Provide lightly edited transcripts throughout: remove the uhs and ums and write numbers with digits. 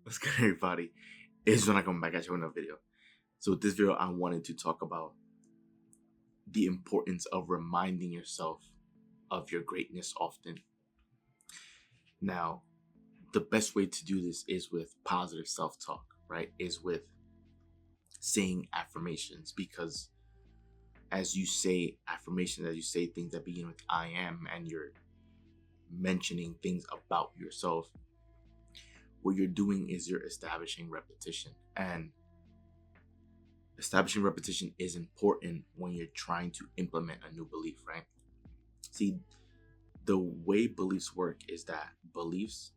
What's good, everybody? It's when I come back at you with another video. So, with this video, I wanted to talk about the importance of reminding yourself of your greatness often. Now, the best way to do this is with positive self talk, right? Is with saying affirmations, because as you say affirmations, as you say things that begin with I am, and you're mentioning things about yourself, what you're doing is you're establishing repetition. And establishing repetition is important when you're trying to implement a new belief, right? See, the way beliefs work is that beliefs,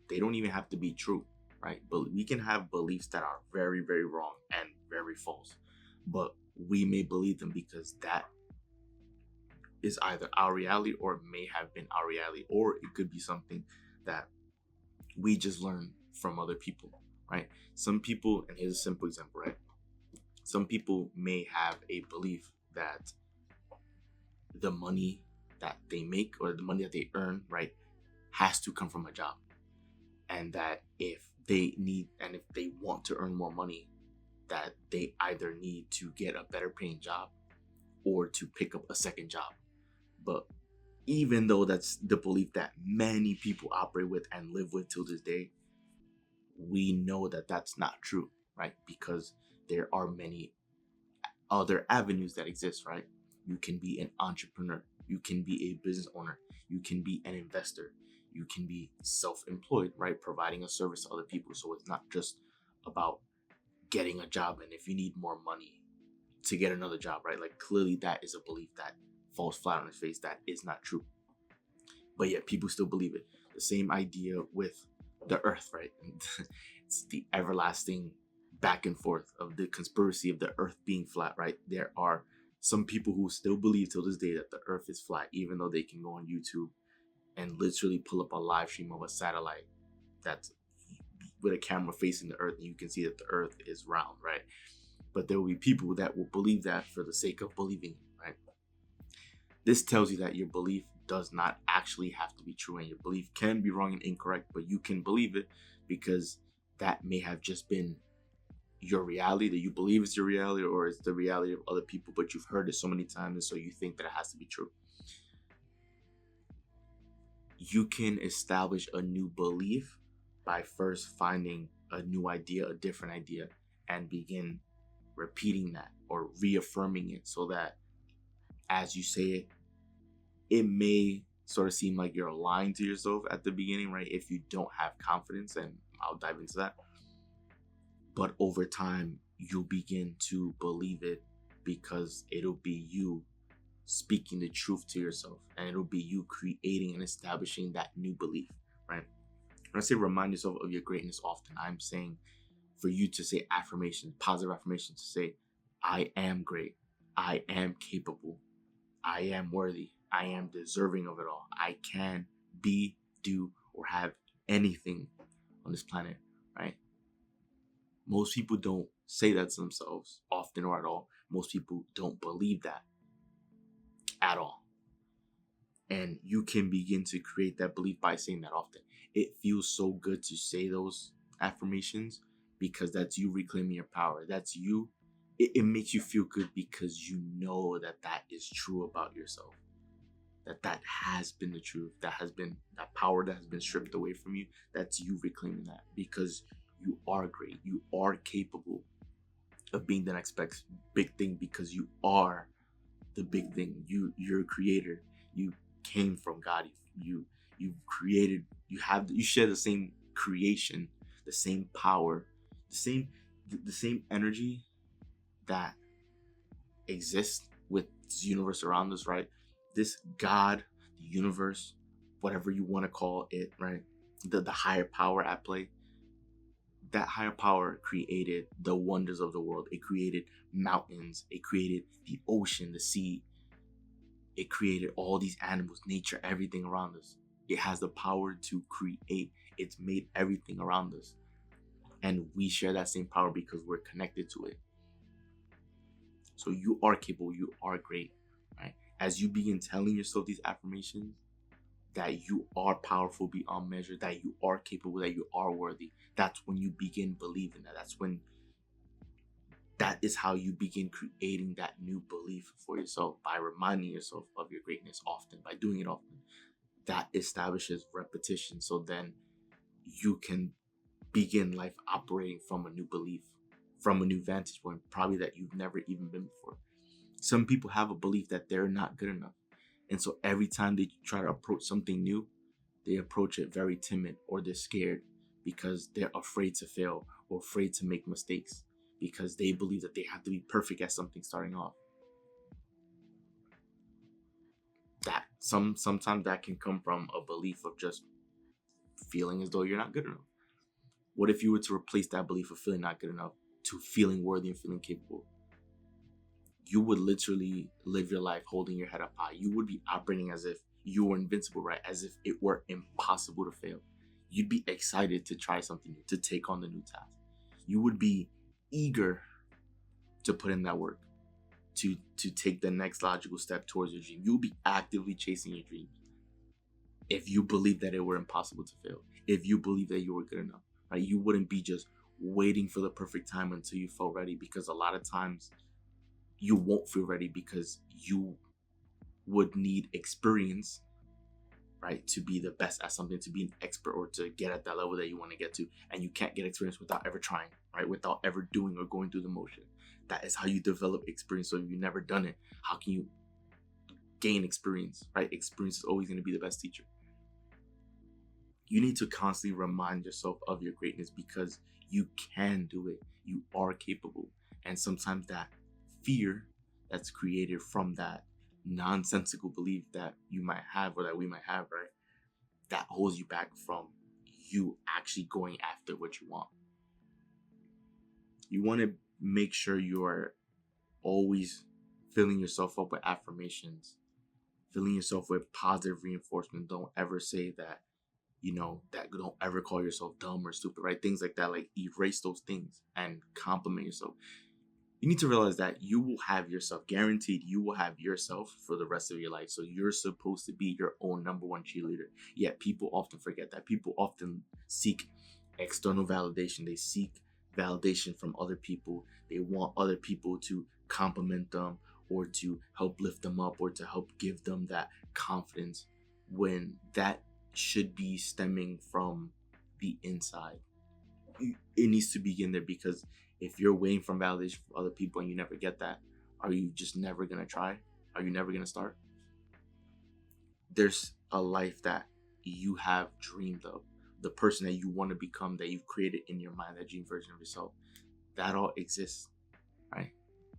they don't even have to be true, right? But we can have beliefs that are very, very wrong and very false, but we may believe them because that is either our reality or it may have been our reality, or it could be something that we just learned from other people, right? Some people, and here's a simple example, right? Some people may have a belief that the money that they make or the money that they earn, right, has to come from a job. And that if they need and if they want to earn more money, that they either need to get a better paying job or to pick up a second job. But even though that's the belief that many people operate with and live with till this day, we know that that's not true, right? Because there are many other avenues that exist, right? You can be an entrepreneur, you can be a business owner, you can be an investor, you can be self-employed, right? Providing a service to other people. So it's not just about getting a job, and if you need more money to get another job, right? Like, clearly that is a belief that falls flat on its face. That is not true. But yet people still believe it. The same idea with the earth, right? It's the everlasting back and forth of the conspiracy of the earth being flat, right? There are some people who still believe till this day that the earth is flat, even though they can go on YouTube and literally pull up a live stream of a satellite that's with a camera facing the earth, and you can see that the earth is round, right? But there will be people that will believe that for the sake of believing, right? This tells you that your belief does not actually have to be true, and your belief can be wrong and incorrect, but you can believe it because that may have just been your reality, that you believe is your reality, or it's the reality of other people, but you've heard it so many times, and so you think that it has to be true. You can establish a new belief by first finding a new idea, a different idea, and begin repeating that or reaffirming it, so that as you say it, it may sort of seem like you're lying to yourself at the beginning, right? If you don't have confidence, and I'll dive into that. But over time, you'll begin to believe it because it'll be you speaking the truth to yourself, and it'll be you creating and establishing that new belief, right? When I say remind yourself of your greatness often, I'm saying for you to say affirmations, positive affirmations, to say, I am great, I am capable, I am worthy, I am deserving of it all. I can be, do, or have anything on this planet, right? Most people don't say that to themselves often or at all. Most people don't believe that at all. And you can begin to create that belief by saying that often. It feels so good to say those affirmations because that's you reclaiming your power. That's you. It makes you feel good because you know that that is true about yourself. That has been the truth. That has been that power that has been stripped away from you. That's you reclaiming that because you are great. You are capable of being the next big thing because you are the big thing. You're a creator. You came from God. You created. You share the same creation, the same power, the same energy that exists with this universe around us, right? This God, the universe, whatever you want to call it, right? The higher power at play. That higher power created the wonders of the world. It created mountains. It created the ocean, the sea. It created all these animals, nature, everything around us. It has the power to create. It's made everything around us. And we share that same power because we're connected to it. So you are capable. You are great, right? As you begin telling yourself these affirmations, that you are powerful beyond measure, that you are capable, that you are worthy. That's when you begin believing that. That is how you begin creating that new belief for yourself, by reminding yourself of your greatness often, by doing it often. That establishes repetition. So then you can begin life operating from a new belief, from a new vantage point, probably that you've never even been before. Some people have a belief that they're not good enough. And so every time they try to approach something new, they approach it very timid, or they're scared because they're afraid to fail or afraid to make mistakes, because they believe that they have to be perfect at something starting off. That sometimes that can come from a belief of just feeling as though you're not good enough. What if you were to replace that belief of feeling not good enough to feeling worthy and feeling capable? You would literally live your life holding your head up high. You would be operating as if you were invincible, right? As if it were impossible to fail. You'd be excited to try something new, to take on the new task. You would be eager to put in that work, to take the next logical step towards your dream. You'll be actively chasing your dreams if you believe that it were impossible to fail, if you believe that you were good enough, right? You wouldn't be just waiting for the perfect time until you felt ready, because a lot of times you won't feel ready because you would need experience, right, to be the best at something, to be an expert, or to get at that level that you want to get to. And you can't get experience without ever trying, right? Without ever doing or going through the motion. That is how you develop experience. So if you've never done it, how can you gain experience, right? Experience is always going to be the best teacher. You need to constantly remind yourself of your greatness, because you can do it. You are capable. And sometimes that fear that's created from that nonsensical belief that you might have, or that we might have, right, that holds you back from you actually going after what you want. You want to make sure you are always filling yourself up with affirmations, filling yourself with positive reinforcement. Don't ever say that, that don't ever call yourself dumb or stupid, right? Things like that. Like, erase those things and compliment yourself. You need to realize that you will have yourself, guaranteed you will have yourself for the rest of your life. So you're supposed to be your own number one cheerleader. Yet people often forget that. People often seek external validation. They seek validation from other people. They want other people to compliment them, or to help lift them up, or to help give them that confidence, when that should be stemming from the inside. It needs to begin there, because if you're waiting for validation from other people and you never get that, are you just never going to try? Are you never going to start? There's a life that you have dreamed of, the person that you want to become, that you've created in your mind, that dream version of yourself. That all exists, right?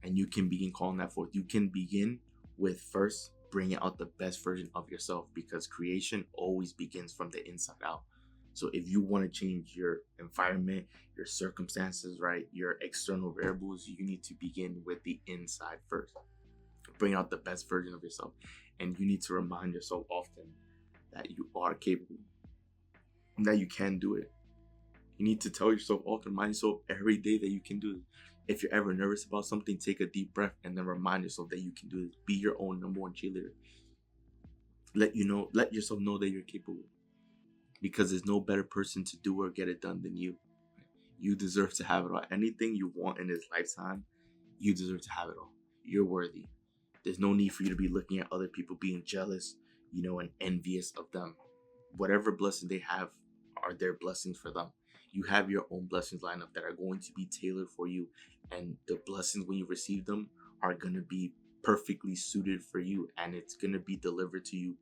And you can begin calling that forth. You can begin with first bringing out the best version of yourself, because creation always begins from the inside out. So if you want to change your environment, your circumstances, right, your external variables, you need to begin with the inside first. Bring out the best version of yourself. And you need to remind yourself often that you are capable, and that you can do it. You need to tell yourself often, remind yourself every day that you can do it. If you're ever nervous about something, take a deep breath and then remind yourself that you can do it. Be your own number one cheerleader. Let yourself know that you're capable, because there's no better person to do or get it done than you. You deserve to have it all. Anything you want in this lifetime, you deserve to have it all. You're worthy. There's no need for you to be looking at other people, being jealous, and envious of them. Whatever blessing they have are their blessings for them. You have your own blessings lined up that are going to be tailored for you. And the blessings, when you receive them, are going to be perfectly suited for you. And it's going to be delivered to you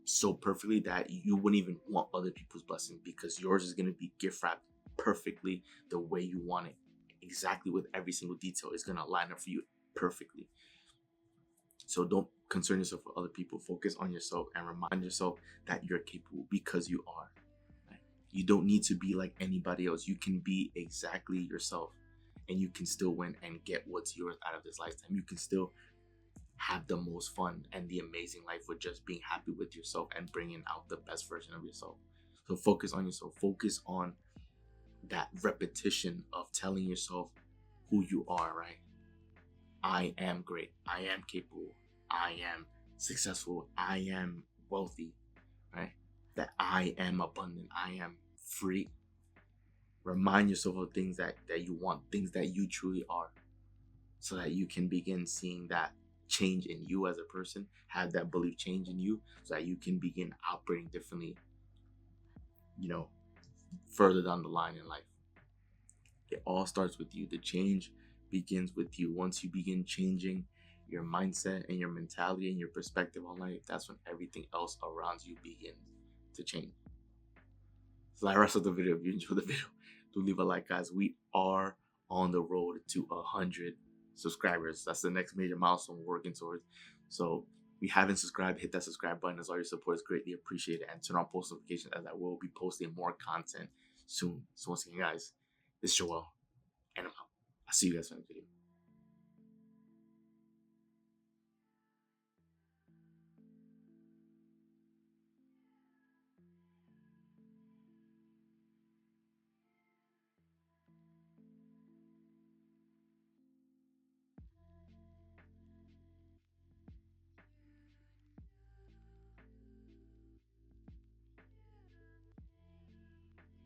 so perfectly that you wouldn't even want other people's blessings, because yours is going to be gift wrapped perfectly the way you want it. Exactly, with every single detail is going to line up for you perfectly. So don't concern yourself with other people. Focus on yourself and remind yourself that you're capable, because you are. Right? You don't need to be like anybody else. You can be exactly yourself, and you can still win and get what's yours out of this lifetime. You can still have the most fun and the amazing life with just being happy with yourself and bringing out the best version of yourself. So focus on yourself. Focus on that repetition of telling yourself who you are, right? I am great. I am capable. I am successful. I am wealthy. right? That I am abundant, I am free. Remind yourself of things that you want, things that you truly are, so that you can begin seeing that change in you as a person, have that belief change in you, so that you can begin operating differently, you know, further down the line in life. It all starts with you. The change begins with you. Once you begin changing your mindset and your mentality and your perspective on life, that's when everything else around you begins to change. So the rest of the video, if you enjoyed the video, do leave a like, guys. We are on the road to 100 subscribers. That's the next major milestone we're working towards. So if you haven't subscribed, hit that subscribe button, as all your support is greatly appreciated, and turn on post notifications, as I will be posting more content soon. So once again, guys, this is Joel, and I'm out. I'll see you guys in the next video.